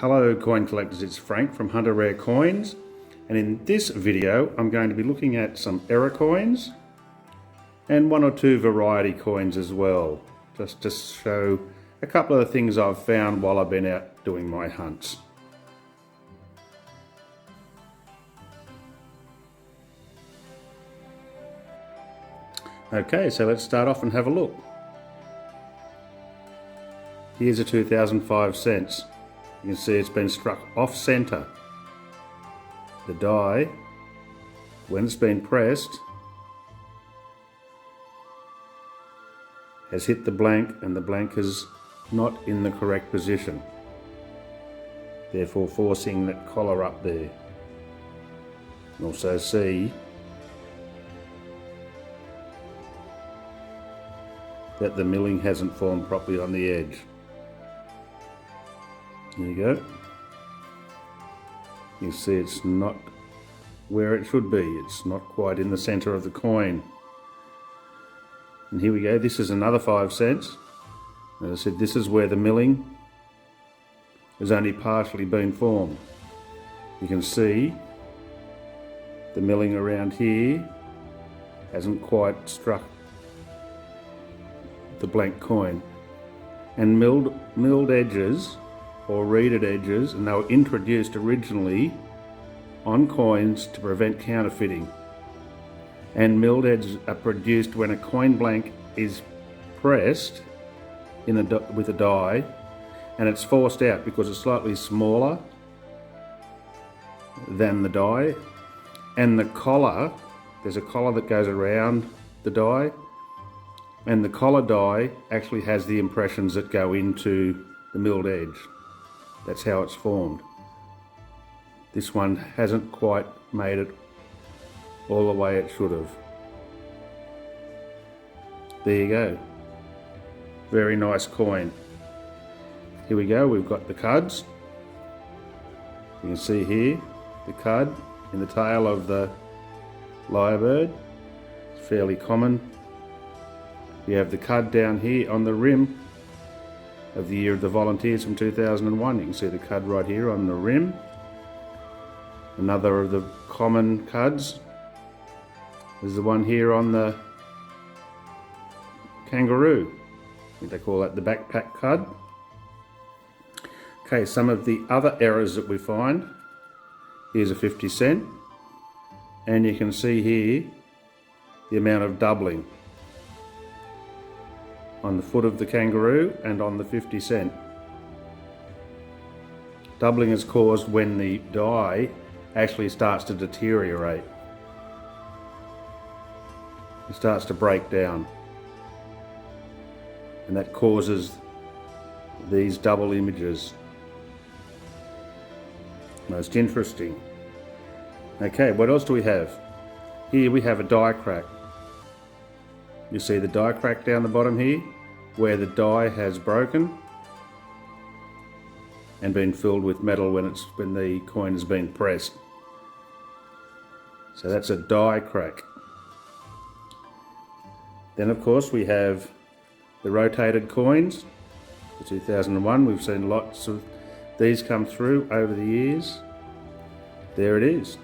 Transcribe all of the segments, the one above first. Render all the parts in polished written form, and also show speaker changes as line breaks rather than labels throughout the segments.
Hello coin collectors, it's Frank from Hunter Rare Coins, and in this video I'm going to be looking at some error coins and one or two variety coins as well, just to show a couple of the things I've found while I've been out doing my hunts. Okay, so let's start off and have a look. Here's a 2005 cents. You can see it's been struck off centre. The die, when it's been pressed, has hit the blank, and the blank is not in the correct position, therefore forcing that collar up there. You can also see that the milling hasn't formed properly on the edge. There you go. You see it's not where it should be. It's not quite in the centre of the coin. And here we go. This is another 5 cents. As I said, this is where the milling has only partially been formed. You can see the milling around here hasn't quite struck the blank coin. And milled edges or reeded edges, and they were introduced originally on coins to prevent counterfeiting. And milled edges are produced when a coin blank is pressed with a die, and it's forced out because it's slightly smaller than the die, and the collar, there's a collar that goes around the die, and the collar die actually has the impressions that go into the milled edge. That's how it's formed. This one hasn't quite made it all the way it should have. There you go. Very nice coin. Here we go, we've got the cuds. You can see here the cud in the tail of the lyrebird. It's fairly common. You have the cud down here on the rim of the Year of the Volunteers from 2001. You can see the cud right here on the rim. Another of the common cuds is the one here on the kangaroo. I think they call that the backpack cud. Okay, some of the other errors that we find. Here's a 50 cent, and you can see here the amount of doubling on the foot of the kangaroo and on the 50 cent. Doubling is caused when the die actually starts to deteriorate. It starts to break down, and that causes these double images. Most interesting. Okay, what else do we have? Here we have a die crack. You see the die crack down the bottom here, where the die has broken and been filled with metal when the coin has been pressed. So that's a die crack. Then of course we have the rotated coins. For 2001, we've seen lots of these come through over the years. There it is.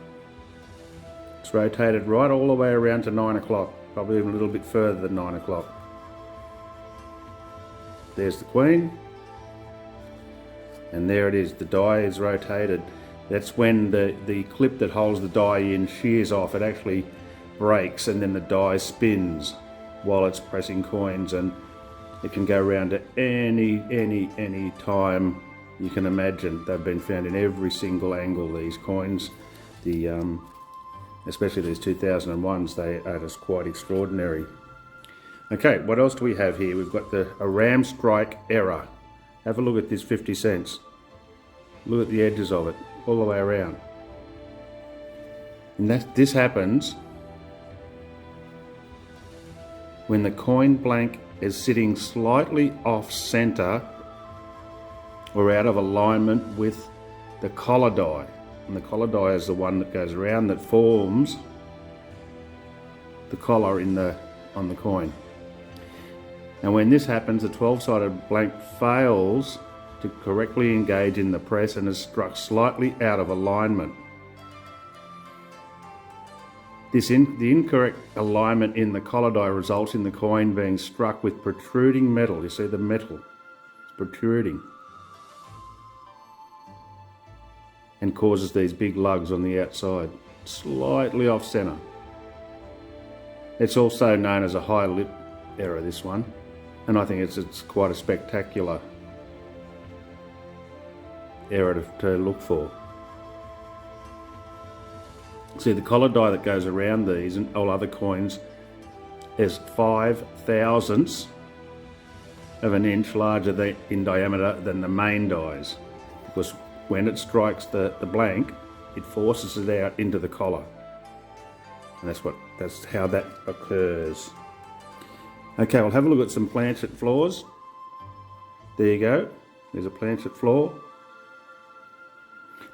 It's rotated right all the way around to 9 o'clock. Probably even a little bit further than 9 o'clock. There's the queen, and there it is, the die is rotated. That's when the clip that holds the die in shears off. It actually breaks, and then the die spins while it's pressing coins, and it can go around at any time you can imagine. They've been found in every single angle, these coins. Especially these 2001s, they are just quite extraordinary. Okay, what else do we have here? We've got a ram strike error. Have a look at this 50 cents. Look at the edges of it, all the way around. And this happens when the coin blank is sitting slightly off centre or out of alignment with the collar die. And the collar die is the one that goes around that forms the collar on the coin. And when this happens, the 12-sided blank fails to correctly engage in the press and is struck slightly out of alignment. The incorrect alignment in the collar die results in the coin being struck with protruding metal. You see the metal, it's protruding, and causes these big lugs on the outside, slightly off centre. It's also known as a high lip error, this one, and I think it's quite a spectacular error to look for. See, the collar die that goes around these and all other coins is 5 thousandths of an inch larger in diameter than the main dies, because when it strikes the blank, it forces it out into the collar, and that's how that occurs. Okay, we'll have a look at some planchet floors. There you go, there's a planchet floor.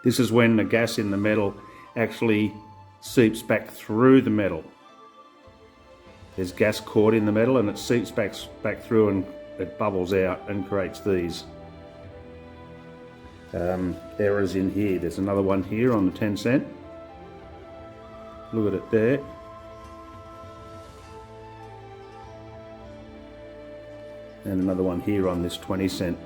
This is when the gas in the metal actually seeps back through the metal. There's gas caught in the metal and it seeps back through, and it bubbles out and creates these errors in here. There's another one here on the 10 cent. Look at it there. And another one here on this 20 cent.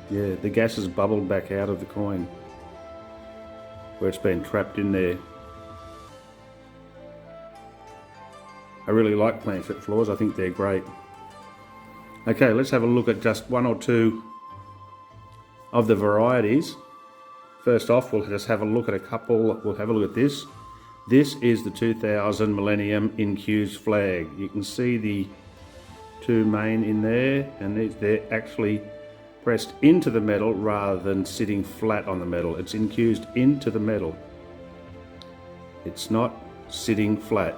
Yeah, the gas has bubbled back out of the coin where it's been trapped in there. I really like planchet floors, I think they're great. Okay, let's have a look at just one or two of the varieties. First off, we'll just have a look at a couple. We'll have a look at this. This is the 2000 Millennium Infused Flag. You can see the two main in there, and they're actually pressed into the metal rather than sitting flat on the metal. It's infused into the metal. It's not sitting flat.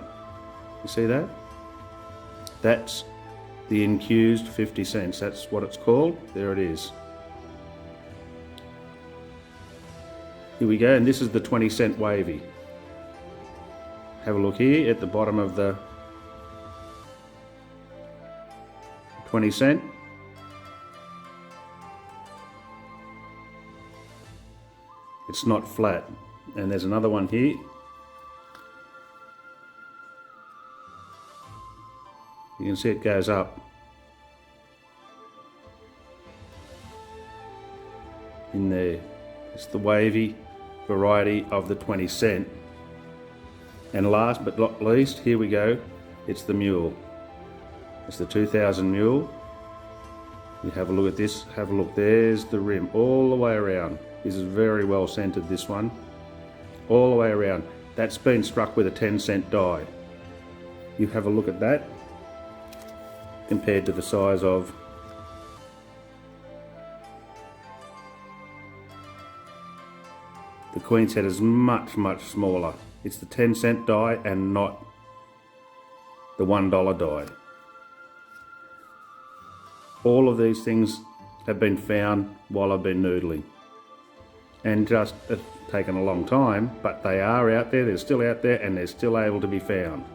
You see that? That's the infused 50 cents. That's what it's called. There it is. Here we go, and this is the 20 cent wavy. Have a look here at the bottom of the 20 cent. It's not flat. And there's another one here. You can see it goes up in there. It's the wavy variety of the 20 cent. And last but not least, here we go, it's the mule. It's the 2000 mule. You have a look at this, have a look, there's the rim all the way around. This is very well centered, this one. All the way around. That's been struck with a 10 cent die. You have a look at that compared to the size of the Queen's head is much, much smaller. It's the 10 cent die and not the $1 die. All of these things have been found while I've been noodling, and just it's taken a long time, but they are out there, they're still out there, and they're still able to be found.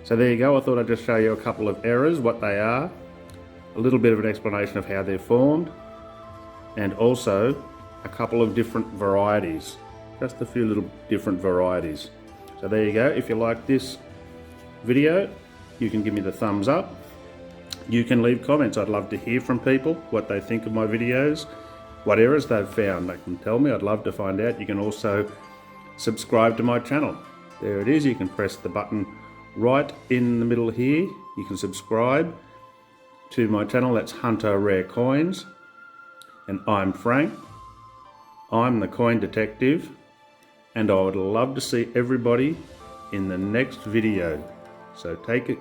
So there you go. I thought I'd just show you a couple of errors, what they are, a little bit of an explanation of how they're formed, and also a couple of different varieties, just a few little different varieties. So there you go. If you like this video, you can give me the thumbs up. You can leave comments. I'd love to hear from people what they think of my videos, what errors they've found. They can tell me. I'd love to find out. You can also subscribe to my channel. There it is. You can press the button right in the middle here. You can subscribe to my channel. That's Hunter Rare Coins, and I'm Frank. I'm the Coin Detective, and I would love to see everybody in the next video. So take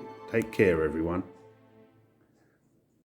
care, everyone.